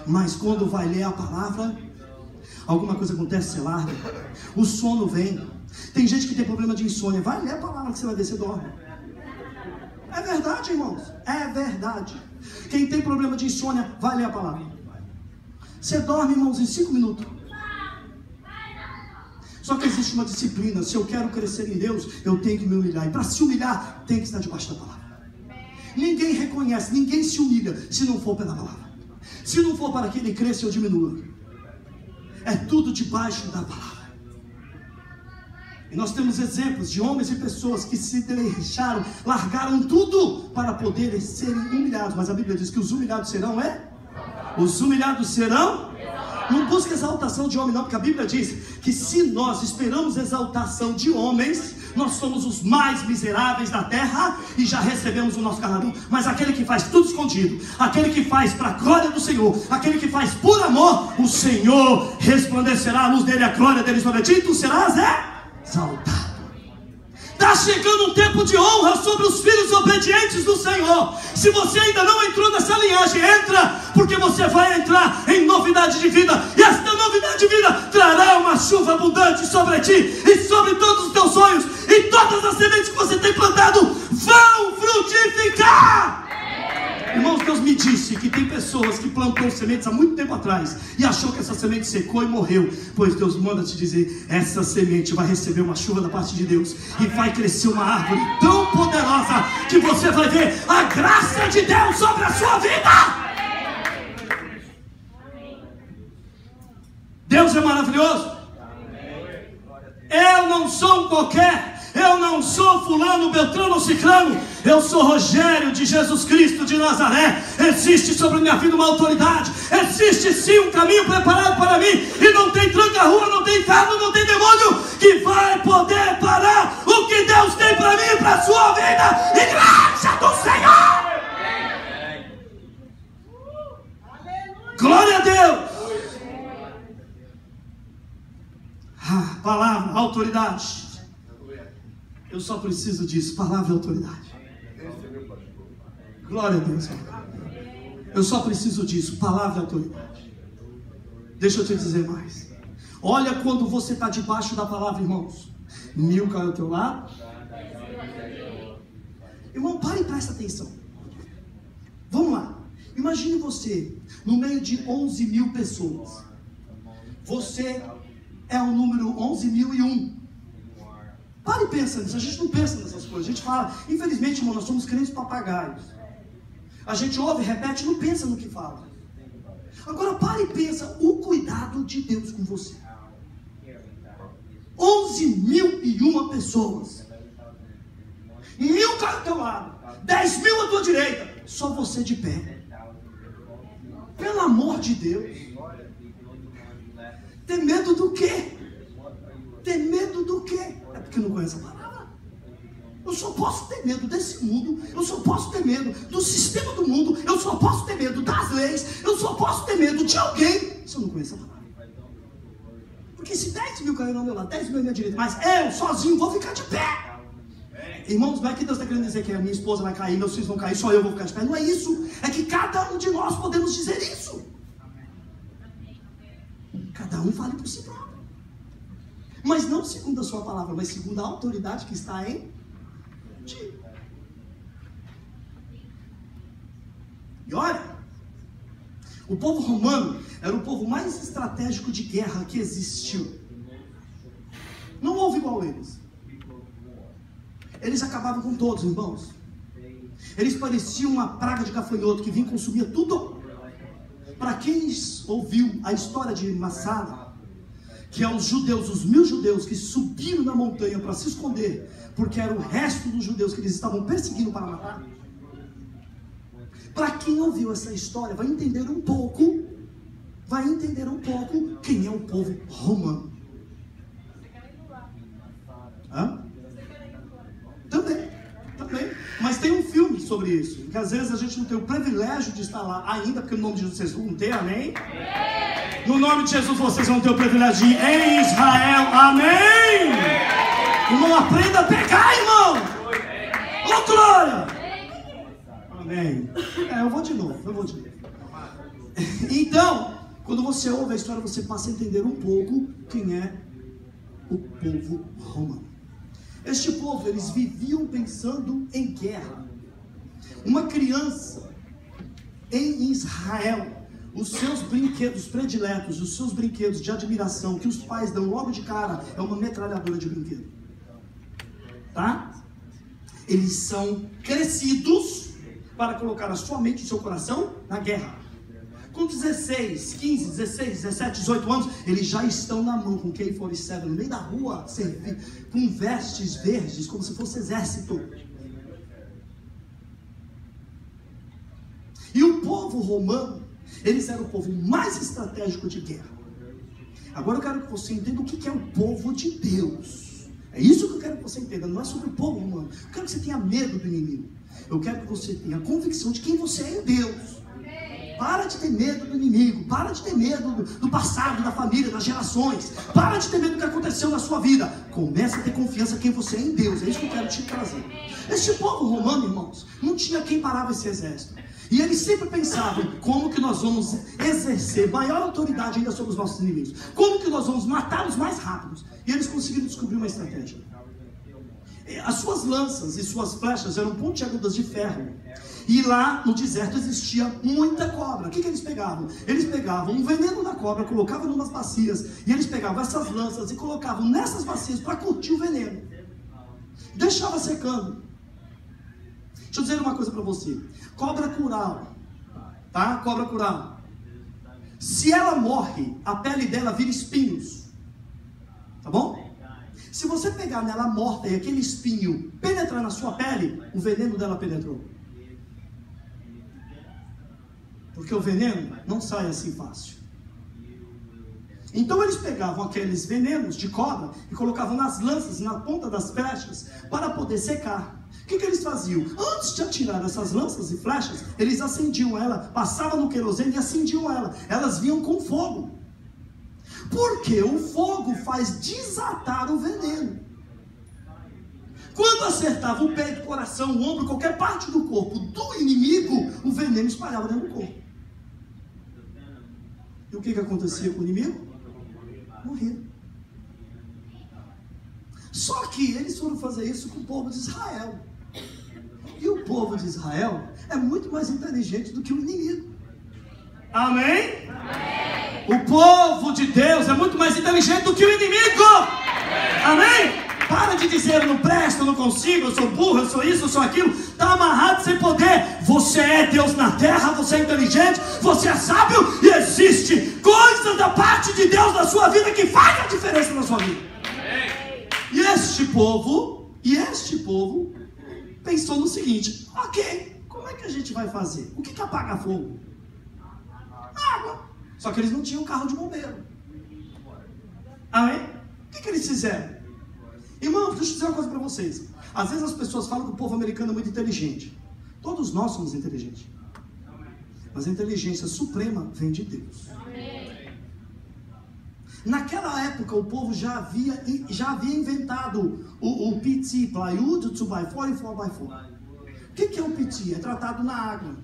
mas quando vai ler a palavra, alguma coisa acontece, você larga, o sono vem. Tem gente que tem problema de insônia, vai ler a palavra que você vai ver, você dorme. É verdade, irmãos, é verdade. Quem tem problema de insônia, vai ler a palavra. Você dorme, irmãos, em 5 minutos. Só que existe uma disciplina. Se eu quero crescer em Deus, eu tenho que me humilhar. E para se humilhar, tem que estar debaixo da palavra. Ninguém reconhece, ninguém se humilha se não for pela palavra. Se não for para que ele cresça ou diminua. É tudo debaixo da palavra. E nós temos exemplos de homens e pessoas que se deixaram, largaram tudo para poderem serem humilhados. Mas a Bíblia diz que os humilhados serão, Os humilhados serão? Não busca exaltação de homem não, porque a Bíblia diz que se nós esperamos exaltação de homens, nós somos os mais miseráveis da terra e já recebemos o nosso galardão. Mas aquele que faz tudo escondido, aquele que faz para a glória do Senhor, aquele que faz por amor, o Senhor resplandecerá a luz dele, a glória dele sobre ti, tu serás exaltado. Está chegando um tempo de honra sobre os filhos obedientes do Senhor. Se você ainda não entrou nessa linhagem, entra, porque você vai entrar em novidade de vida. E esta novidade de vida trará uma chuva abundante sobre ti e sobre todos os teus sonhos. E todas as sementes que você tem plantado vão frutificar. Irmãos, Deus me disse que tem pessoas que plantou sementes há muito tempo atrás e achou que essa semente secou e morreu. Pois Deus manda te dizer, essa semente vai receber uma chuva da parte de Deus e vai crescer uma árvore tão poderosa que você vai ver a graça de Deus sobre a sua vida. Deus é maravilhoso. Eu não sou um qualquer. Eu não sou fulano, beltrano ou ciclano. Eu sou Rogério de Jesus Cristo de Nazaré. Existe sobre minha vida uma autoridade. Existe sim um caminho preparado para mim. E não tem tranca-rua, não tem inferno, não tem demônio que vai poder parar o que Deus tem para mim e para a sua vida. Igreja do Senhor! Glória a Deus! Palavra, autoridade. Eu só preciso disso, palavra e autoridade. Glória a Deus. Eu só preciso disso, palavra e autoridade. Deixa eu te dizer mais. Olha quando você está debaixo da palavra, irmãos. 1000 cai ao teu lado. Irmão, pare e presta atenção. Vamos lá. Imagine você no meio de 11.000 pessoas. Você é o número 11.001. Para e pensa nisso. A gente não pensa nessas coisas. A gente fala, infelizmente, irmão, nós somos crentes papagaios. A gente ouve, repete e não pensa no que fala. Agora para e pensa o cuidado de Deus com você. 11.001 pessoas. 1000 caem ao teu lado, 10.000 à tua direita, só você de pé. Pelo amor de Deus. Ter medo do quê? Ter medo do quê? É porque não conhece a palavra. Eu só posso ter medo desse mundo. Eu só posso ter medo do sistema do mundo. Eu só posso ter medo das leis. Eu só posso ter medo de alguém se eu não conheço a palavra. Porque se 10.000 caírem ao meu lado, 10.000 à minha direita, mas eu sozinho vou ficar de pé. Irmãos, não é que Deus está querendo dizer que a minha esposa vai cair, meus filhos vão cair, só eu vou ficar de pé. Não é isso. É que cada um de nós podemos dizer isso. Cada um fale por si próprio. Mas não segundo a sua palavra, mas segundo a autoridade que está em ti. E olha, o povo romano era o povo mais estratégico de guerra que existiu. Não houve igual a eles. Eles acabavam com todos, irmãos. Eles pareciam uma praga de gafanhoto que vinha e consumia tudo. Para quem ouviu a história de Massada, que é os judeus, os 1000 judeus que subiram na montanha para se esconder, porque era o resto dos judeus que eles estavam perseguindo para matar. Para quem ouviu essa história, vai entender um pouco quem é o povo romano. Hã? Também. Mas tem um filme sobre isso, que às vezes a gente não tem o privilégio de estar lá ainda, porque no nome de Jesus vocês vão ter, amém? No nome de Jesus vocês vão ter o privilégio de ir em Israel, amém? Irmão, aprenda a pegar, irmão! Ô, glória! Amém. Eu vou de novo. Então, quando você ouve a história, você passa a entender um pouco quem é o povo romano. Este povo, eles viviam pensando em guerra. Uma criança em Israel, os seus brinquedos prediletos, os seus brinquedos de admiração que os pais dão logo de cara, é uma metralhadora de brinquedo. Tá? Eles são crescidos para colocar a sua mente e o seu coração na guerra. Com 16, 15, 16, 17, 18 anos, eles já estão na mão com K-47, no meio da rua, com vestes verdes, como se fosse exército. E o povo romano, eles eram o povo mais estratégico de guerra. Agora eu quero que você entenda o que é o povo de Deus. É isso que eu quero que você entenda, não é sobre o povo romano. Eu quero que você tenha medo do inimigo. Eu quero que você tenha a convicção de quem você é em Deus. Para de ter medo do inimigo. Para de ter medo do passado, da família, das gerações. Para de ter medo do que aconteceu na sua vida. Comece a ter confiança em quem você é em Deus. É isso que eu quero te trazer. Este povo romano, irmãos, não tinha quem parava esse exército. E eles sempre pensavam, como que nós vamos exercer maior autoridade ainda sobre os nossos inimigos? Como que nós vamos matá-los mais rápidos? E eles conseguiram descobrir uma estratégia. As suas lanças e suas flechas eram pontiagudas de ferro. E lá no deserto existia muita cobra. O que eles pegavam? Eles pegavam um veneno da cobra, colocavam em umas bacias. E eles pegavam essas lanças e colocavam nessas bacias para curtir o veneno. Deixava secando. Deixa eu dizer uma coisa para você. Cobra coral, tá? Cobra coral. Se ela morre, a pele dela vira espinhos. Tá bom? Se você pegar nela morta e aquele espinho penetrar na sua pele, o veneno dela penetrou. Porque o veneno não sai assim fácil. Então eles pegavam aqueles venenos de cobra e colocavam nas lanças, na ponta das flechas, para poder secar. O que eles faziam? Antes de atirar essas lanças e flechas, eles acendiam ela, passavam no querosene e acendiam ela. Elas vinham com fogo. Porque o fogo faz desatar o veneno. Quando acertava o peito, o coração, o ombro, qualquer parte do corpo do inimigo, o veneno espalhava dentro do corpo. E o que acontecia com o inimigo? Morria. Só que eles foram fazer isso com o povo de Israel. E o povo de Israel é muito mais inteligente do que o inimigo. Amém? Amém. O povo de Deus é muito mais inteligente do que o inimigo. Amém? Para de dizer, eu não presto, eu não consigo, eu sou burro, eu sou isso, eu sou aquilo. Está amarrado sem poder. Você é Deus na terra, você é inteligente, você é sábio. E existe coisas da parte de Deus na sua vida que faz a diferença na sua vida. E este povo pensou no seguinte: ok, como é que a gente vai fazer? O que apaga fogo? Água. Só que eles não tinham carro de bombeiro. Amém? O que eles fizeram? Irmãos, deixa eu dizer uma coisa para vocês. Às vezes as pessoas falam que o povo americano é muito inteligente. Todos nós somos inteligentes. Mas a inteligência suprema vem de Deus. Naquela época o povo já havia inventado o PT, Plywood 2x4 e 4x4. O que é o PT? É tratado na água.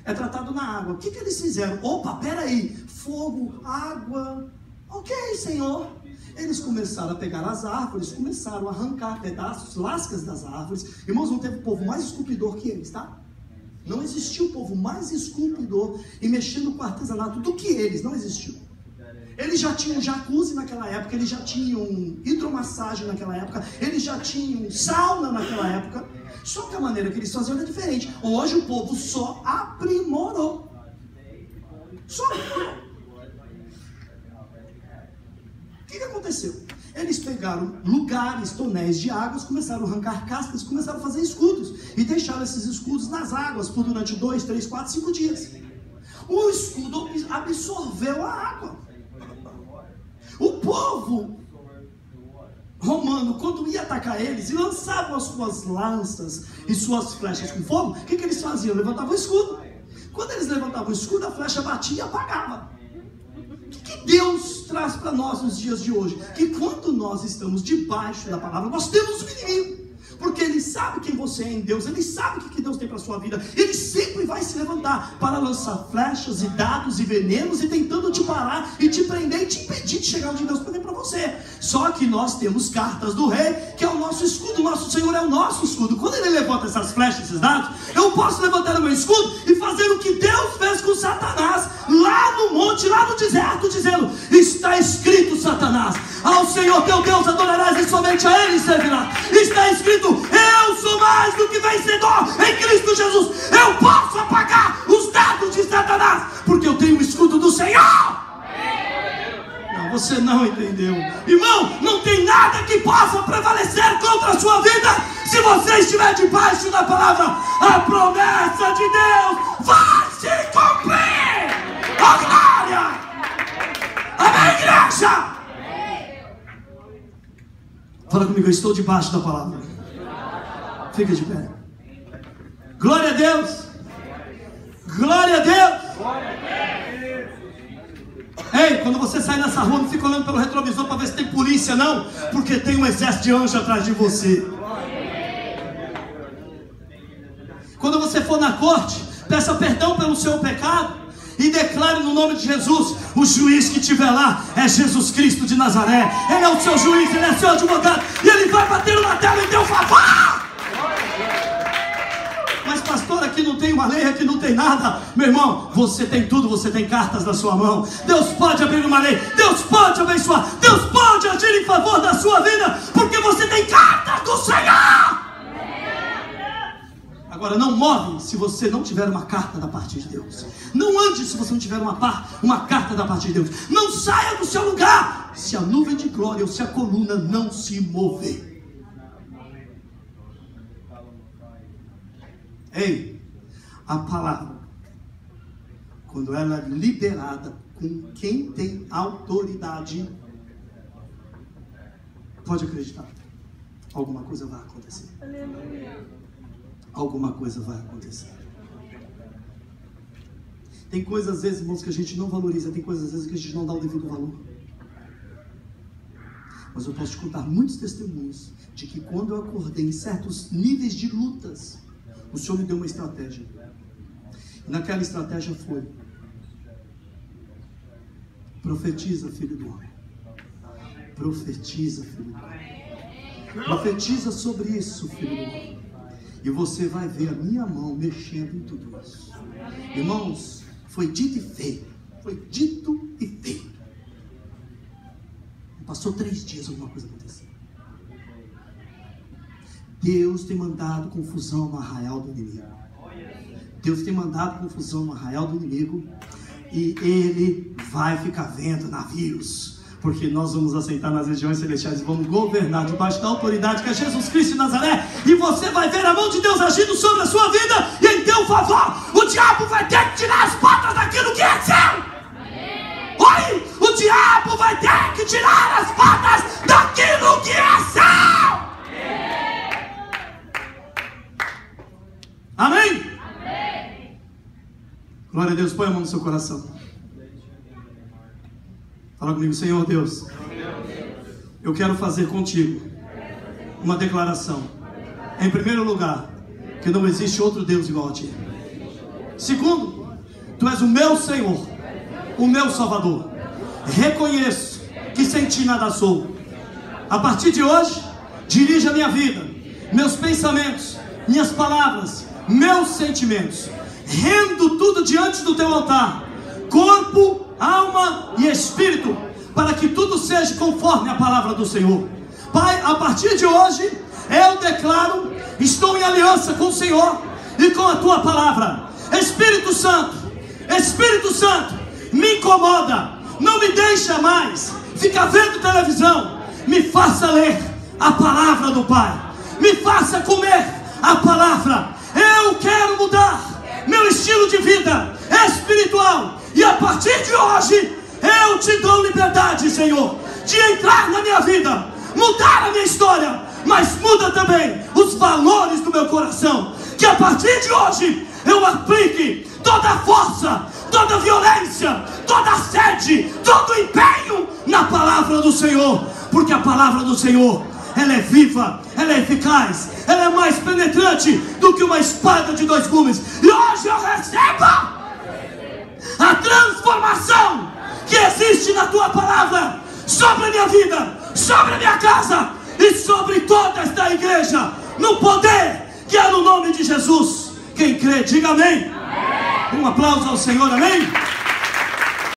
É tratado na água. O que eles fizeram? Opa, peraí, fogo, água. Ok, Senhor. Eles começaram a pegar as árvores, começaram a arrancar pedaços, lascas das árvores. Irmãos, não teve povo mais esculpidor que eles, tá? Não existiu povo mais esculpidor e mexendo com artesanato do que eles, não existiu. Eles já tinham jacuzzi naquela época, eles já tinham hidromassagem naquela época, eles já tinham sauna naquela época. Só que a maneira que eles faziam era diferente. Hoje o povo só aprimorou. Só aprimorou. O que aconteceu? Eles pegaram lugares, tonéis de águas, começaram a arrancar cascas, começaram a fazer escudos. E deixaram esses escudos nas águas por durante 2, 3, 4, 5 dias. O escudo absorveu a água. O povo romano, quando ia atacar eles e lançavam as suas lanças e suas flechas com fogo, o que eles faziam? Levantavam o escudo. Quando eles levantavam o escudo, a flecha batia e apagava. O que Deus traz para nós nos dias de hoje? Que quando nós estamos debaixo da palavra, nós temos o inimigo. Porque ele sabe quem você é em Deus, ele sabe o que Deus tem para a sua vida. Ele sempre vai se levantar para lançar flechas e dados e venenos e tentando te parar e te prender e te impedir de chegar onde Deus tem para você. Só que nós temos cartas do rei, que é o nosso escudo. O nosso Senhor é o nosso escudo. Quando ele levanta essas flechas, esses dados, eu posso levantar o meu escudo e fazer o que Deus fez com Satanás lá no monte, lá no deserto, dizendo: está escrito, Satanás, ao Senhor teu Deus adorarás e somente a ele servirá. Está escrito: eu sou mais do que vencedor Satanás, porque eu tenho o escudo do Senhor. Não, você não entendeu. Irmão, não tem nada que possa prevalecer contra a sua vida se você estiver debaixo da palavra. A promessa de Deus vai se cumprir. Oh, glória! Amém, igreja? Fala comigo, eu estou debaixo da palavra. Fica de pé. Glória a Deus. Glória a Deus. Ei, quando você sai nessa rua, não fica olhando pelo retrovisor para ver se tem polícia, não, porque tem um exército de anjos atrás de você. Quando você for na corte, peça perdão pelo seu pecado e declare no nome de Jesus: o juiz que estiver lá é Jesus Cristo de Nazaré. Ele é o seu juiz, ele é seu advogado, e ele vai bater no martelo em teu favor. Mas pastor, aqui não tem uma lei, aqui não tem nada. Meu irmão, você tem tudo, você tem cartas na sua mão. Deus pode abrir uma lei, Deus pode abençoar, Deus pode agir em favor da sua vida, porque você tem cartas do Senhor. Agora, não move se você não tiver uma carta da parte de Deus. Não ande se você não tiver uma carta da parte de Deus. Não saia do seu lugar se a nuvem de glória ou se a coluna não se mover. Ei, a palavra, quando ela é liberada com quem tem autoridade, pode acreditar, alguma coisa vai acontecer. Alguma coisa vai acontecer. Tem coisas às vezes, irmãos, que a gente não valoriza. Tem coisas às vezes que a gente não dá o devido valor. Mas eu posso te contar muitos testemunhos de que quando eu acordei em certos níveis de lutas, o Senhor me deu uma estratégia. E naquela estratégia foi: profetiza, filho do homem. Profetiza, filho do homem. Profetiza sobre isso, filho do homem. E você vai ver a minha mão mexendo em tudo isso. Irmãos, foi dito e feito. Foi dito e feito. Passou 3 dias, alguma coisa aconteceu. Deus tem mandado confusão no arraial do inimigo. Deus tem mandado confusão no arraial do inimigo. E Ele vai ficar vendo navios, porque nós vamos assentar nas regiões celestiais e vamos governar debaixo da autoridade que é Jesus Cristo de Nazaré. E você vai ver a mão de Deus agindo sobre a sua vida e em teu favor. O diabo vai ter que tirar as patas daquilo que é seu. Oi, o diabo vai ter que tirar as patas daquilo que é seu. Amém? Amém. Glória a Deus, põe a mão no seu coração. Fala comigo: Senhor Deus, eu quero fazer contigo uma declaração. Em primeiro lugar, que não existe outro Deus igual a ti. Segundo, tu és o meu Senhor, o meu Salvador. Reconheço que sem ti nada sou. A partir de hoje, dirige a minha vida, meus pensamentos, minhas palavras, meus sentimentos. Rendo tudo diante do teu altar, corpo, alma e espírito, para que tudo seja conforme a palavra do Senhor. Pai, a partir de hoje, eu declaro, estou em aliança com o Senhor e com a tua palavra. Espírito Santo, me incomoda, não me deixa mais ficar vendo televisão. Me faça ler a palavra do Pai, me faça comer a palavra. Eu quero mudar meu estilo de vida espiritual. E a partir de hoje, eu te dou liberdade, Senhor, de entrar na minha vida, mudar a minha história, mas muda também os valores do meu coração. Que a partir de hoje, eu aplique toda a força, toda a violência, toda a sede, todo o empenho na palavra do Senhor. Porque a palavra do Senhor, ela é viva, ela é eficaz, ela é mais penetrante do que uma espada de 2 gumes. E hoje eu recebo a transformação que existe na tua palavra sobre a minha vida, sobre a minha casa e sobre toda esta igreja, no poder que é no nome de Jesus. Quem crê, diga amém. Um aplauso ao Senhor, amém.